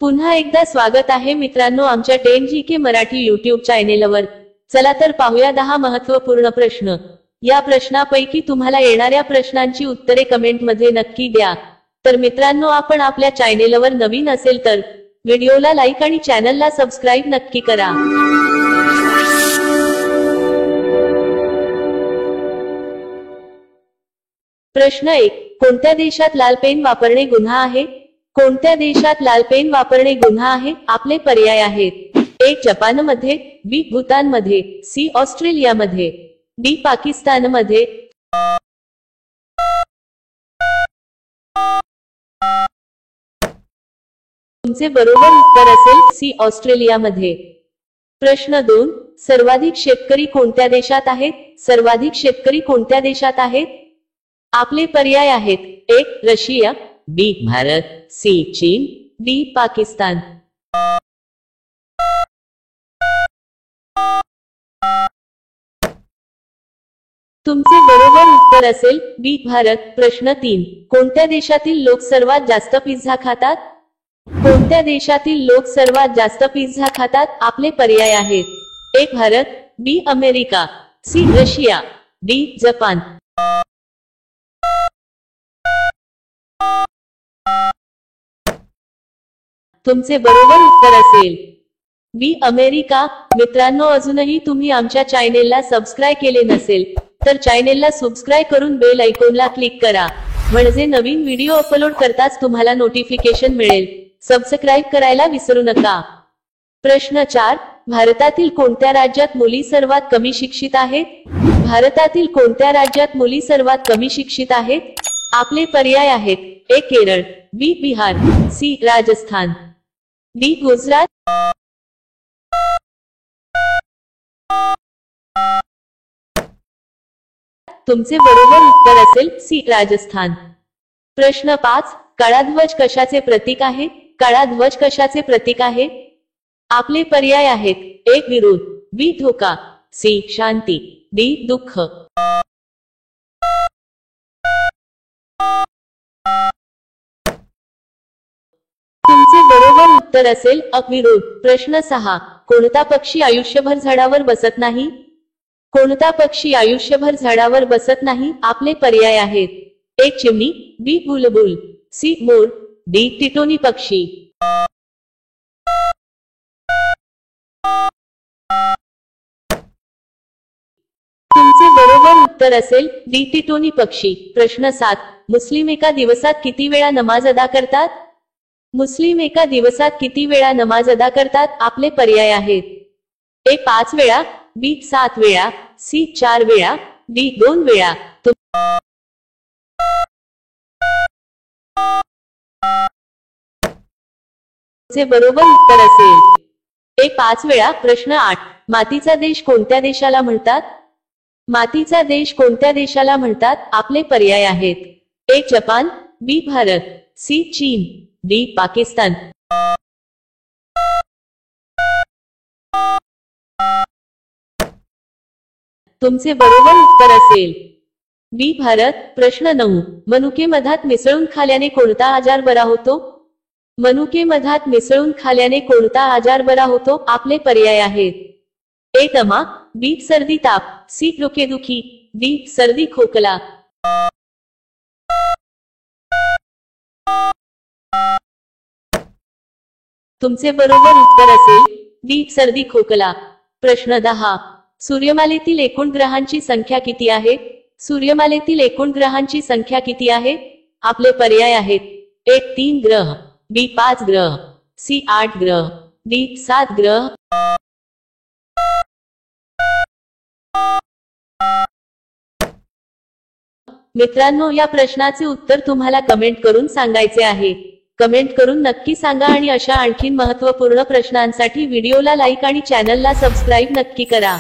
पुन्हा एकदा स्वागत आहे मित्रांनो आमच्या 10GK मराठी YouTube चॅनेलवर। चला तर पाहूया 10 महत्त्वपूर्ण प्रश्न। या प्रश्नापैकी तुम्हाला येणाऱ्या प्रश्नांची उत्तरे कमेंट मध्ये नक्की द्या। तर मित्रांनो आपण आपल्या चॅनेलवर नवीन असेल तर व्हिडिओला लाईक आणि चॅनलला सबस्क्राइब नक्की करा। प्रश्न 1, कोणत्या देशात लाल पेन वापरणे गुन्हा आहे? कोणत्या देशात लाल पेन वापरणे गुन्हा आहे? आपले पर्याय आहेत: ए जपानमध्ये, बी भूतानमध्ये, सी ऑस्ट्रेलियामध्ये, डी पाकिस्तानमध्ये। तुमचे बरोबर उत्तर असेल सी ऑस्ट्रेलियामध्ये। प्रश्न 2, सर्वाधिक शेतकरी कोणत्या देशात आहेत? सर्वाधिक शेतकरी कोणत्या देशात आहेत? आपले पर्याय आहेत: A Russia, B Bharat, C चीन, डी पाकिस्तान। तुमचे बरोबर उत्तर असेल बी भारत। प्रश्न 3, कोणत्या देशातील लोक सर्वात जास्त पिझ्झा खातात? कोणत्या देशातील लोक सर्वात जास्त पिझ्झा खातात? आपले पर्याय आहेत: A Bharat, B America, C Russia, D Japan. तुमचे बरोबर उत्तर असेल बी अमेरिका। मित्रांनो अजूनही तुम्ही आमच्या चॅनेलला सबस्क्राइब केले नसेल तर चॅनेलला सबस्क्राइब करून बेल आयकॉनला क्लिक करा, म्हणजे नवीन व्हिडिओ अपलोड करताच तुम्हाला नोटिफिकेशन मिळेल। सबस्क्राइब करायला विसरू नका। प्रश्न 4, भारतातील कोणत्या राज्यात मुली सर्वात कमी शिक्षित आहेत? भारतातील कोणत्या राज्यात मुली सर्वात कमी शिक्षित आहेत? आपले पर्याय आहेत: ए केरळ, बी बिहार, सी राजस्थान, डी गुजरात। तुमचे बरोबर उत्तर असेल सी राजस्थान। प्रश्न 5, काळा ध्वज कशाचे प्रतीक आहे? काळा ध्वज कशाचे प्रतीक आहे? आपले पर्याय आहेत: ए विरोध, बी धोका, सी शांती, डी दुःख। तुमचे बरोबर उत्तर असेल अविरोध। प्रश्न 6, कोणता पक्षी आयुष्यभर झाडावर बसत नाही? कोणता पक्षी आयुष्यभर झाडावर बसत नाही? आपले पर्याय आहेत: ए चिमणी, बी बुलबुल, सी मोर, डी टिटोनी पक्षी। तुमचे बरोबर उत्तर असेल डी टिटोनी पक्षी। प्रश्न 7, मुस्लिम एका दिवसात किती वेळा नमाज अदा करतात? मुस्लिम एका दिवसात किती वेळा नमाज अदा करतात? आपले पर्याय आहेत: ए 5 वेळा, बी 7 वेळा, सी 4 वेळा, डी 2 वेळा। तुमचे बरोबर उत्तर असेल ए 5 वेळा। प्रश्न 8, मातीचा देश कोणत्या देशाला म्हणतात? मातीचा देश कोणत्या देशाला म्हणतात? आपले पर्याय आहेत: ए जपान, बी भारत, सी चीन, डी पाकिस्तान। तुमचे बरोबर उत्तर असेल बी भारत। प्रश्न 9, मनुके मधात मिसळून खाल्याने कोणता आजार बरा होतो? मनुके मधात मिसळून खाल्याने कोणता आजार बरा होतो? आपले पर्याय आहेत: ए दमा, बी सर्दी ताप, सी डोकेदुखी, डी सर्दी खोकला। तुमचे बरोबर उत्तर असेल डी सर्दी खोकला। प्रश्न 10, सूर्यमालेतील एकूण ग्रहांची संख्या किती आहे? सूर्यमालेतील एकूण ग्रहांची संख्या किती आहे? आपले पर्याय आहेत: ए 3 ग्रह, बी 5 ग्रह, सी 8 ग्रह, डी 7 ग्रह। मित्रांनो या प्रश्नाचे उत्तर तुम्हाला कमेंट करून सांगायचे आहे। कमेंट करून नक्की सांगा आणि अशा आणखीन महत्त्वपूर्ण प्रश्नांसाठी व्हिडिओला लाईक आणि चॅनलला सबस्क्राइब नक्की करा।